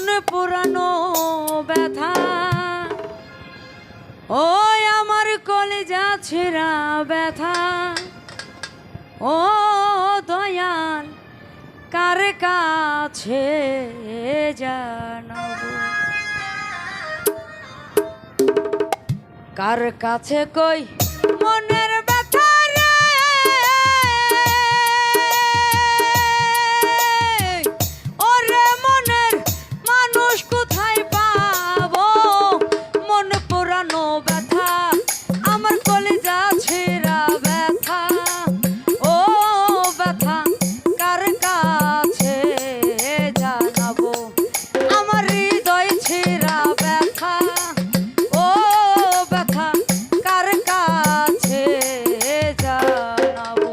মন পুরানো ব্যথা, ও আমার কলেজা ছেঁড়া ব্যথা, ও দয়াল কার কাছে জানাবো, কার কাছে কই মনের ব্যথা রে, ওরে মনের মানুষ কোথায় পাবো, মন পোড়ানো ব্যথা আমার কলেজা ছেঁড়া ব্যথা, ও ব্যথা কার কাছে জানাবো, আমার হৃদয় ছেঁড়া ব্যথা, ও ব্যথা কার কাছে জানাবো।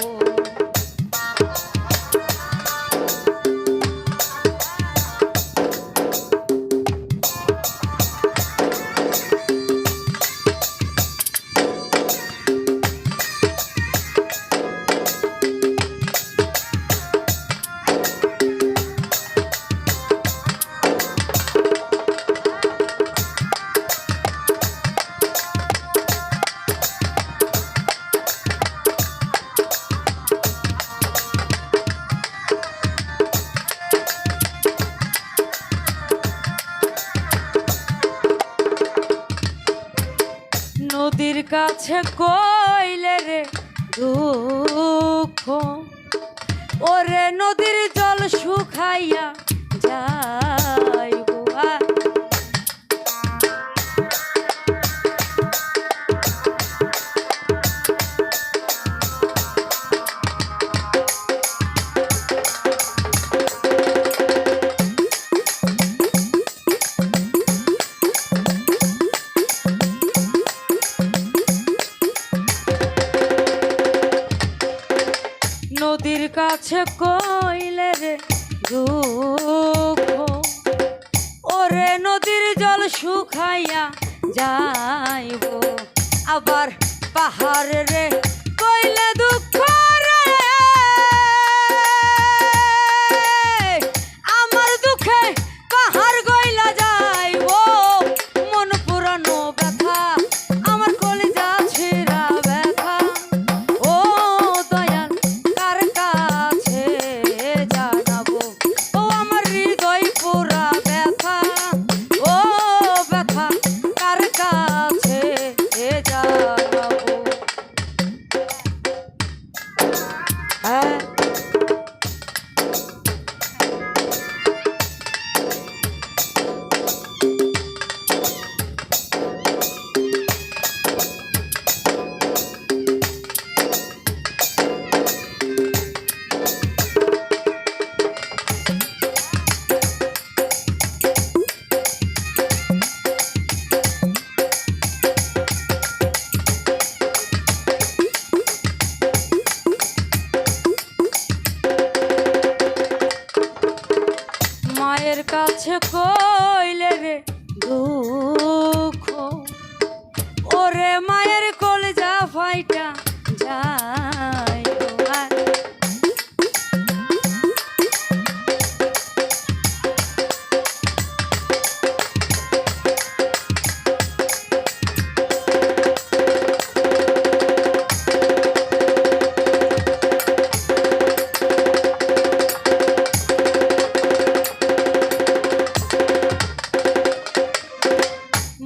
নদীর কাছে কইলে রে দুঃখ, ওরে নদীর জল শুকাইয়া যাইব, নদীর কাছে কইলে রে দুঃখ, ওরে নদীর জল শুকাইয়া যাইব, আবার পাহাড় রে কইলে দুঃখ রে, আমার দুঃখে পাহাড় গইলা যাইব, মন পুরানো ব্যথা আমার কলেজা ছেঁড়া ব্যথা, ও দয়াল কার কাছে জানাবো, ও আমার হৃদয় পুরা ব্যথা, ও ব্যথা কার কাছে জানাবো। হ্যাঁ মায়ের কাছে কইলে রে দুঃখ, ওরে মায়ের কলেজা ফাইটা যাইব,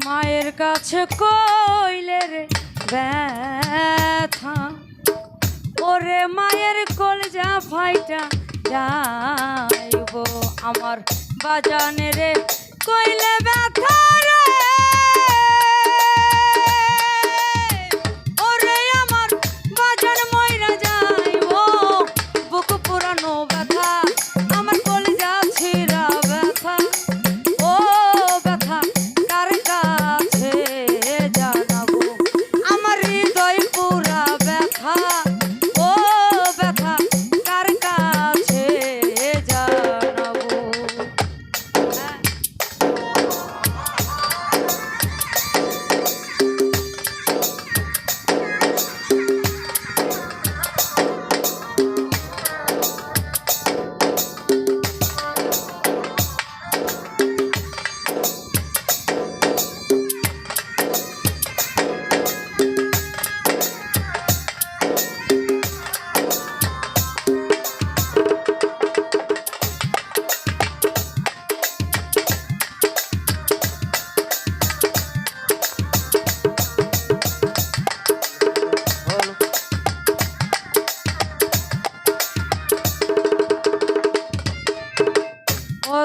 মায়ের কাছে কইলে রে ব্যথা, ওরে মায়ের কলেজা ফাইটা যাইব, আমার বাজানে রে কইলে ব্যথা রে, ওরে আমার বাজান মইরা যাইব, বুক পুরানো ব্যথা আমার কলেজা ছেঁড়া ব্যথা, ও ব্যথা কার কাছে জানাবো, আমার হৃদয় পুরা ব্যথা, ও ব্যথা কার কাছে জানাবো।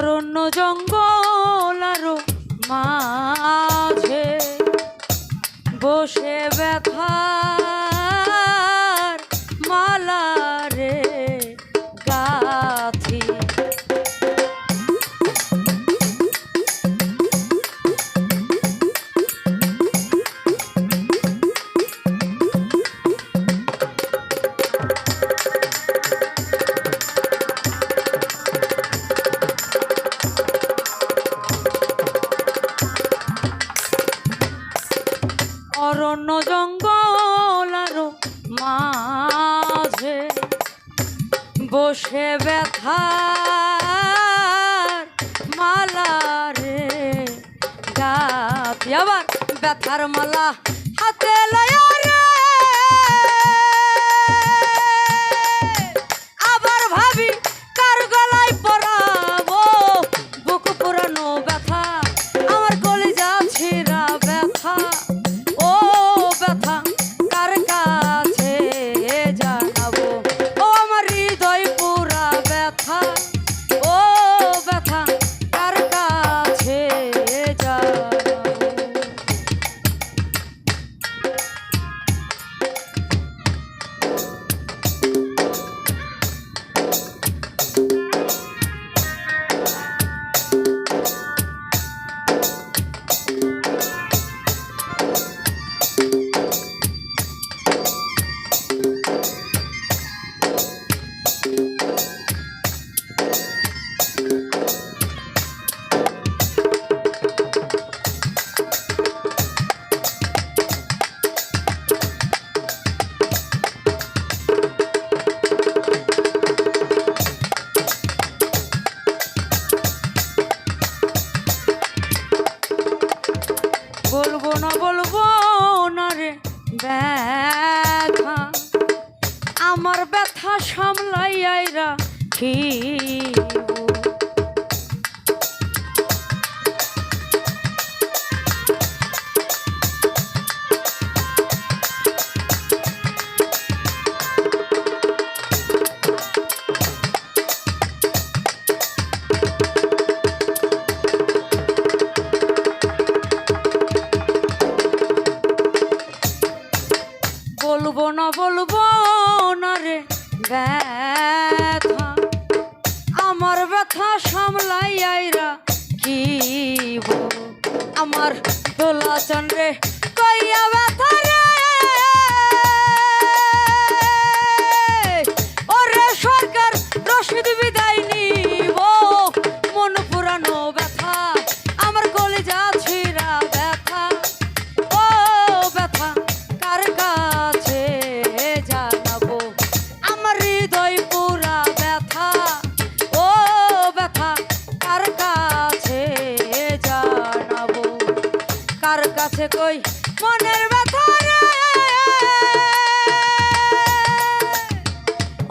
অরণ্য জঙ্গল আরো মাঝে বসে ব্যথার মালা রে গাথি। অরণ্য জঙ্গল আরো মাঝে বসে ব্যথার মালা রে গাথি। আবার ব্যথার মালা হাতে লয়া রে আবার ভাবি কার গলায় পরাবো বুক পুরানো ব্যথা আমার কলিজা ছিঁড়া ব্যথা। ও ব্যথা কার কাছে জানাবো ও আমার হৃদয় পুরা ব্যথা। ও ব্যথা কার কাছে জানাবো। বলবো না রে ব্যথা আমার ব্যথা সামলাইয়া কি বলবো না রে ব্যথা আমার ব্যথা সামলাইয়া কি আমার দোলা চন্দ্রে কইয়া ব্যথা রে ওরে সরকার রশিদ বিদায় নিব মন পুরানো ব্যথা আমার কলিজা ছিঁড়া ব্যথা। ও ব্যথা কার কাছে জানাবো আমার হৃদয় পুরা ব্যথা। ও ব্যথা কার কাছে জানাবো কার কাছে কই মনের ব্যথা রে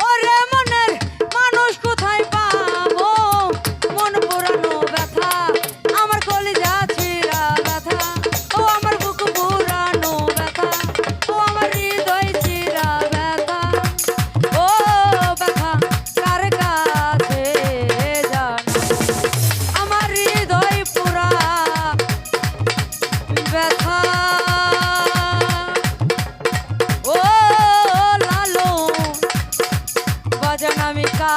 ওরে মনের মানুষ কোথায় পাবো মন পুরানো ব্যথা আমার কলিজা ছিঁড়া ব্যথা। ও আমার বুক পুরানো ব্যথা ও আমার হৃদয় ছিঁড়া ব্যথা। ও ব্যথা কার কাছে জানাবো আমার হৃদয় পুরা ব্যথা। ও লালো বাজান আমি কা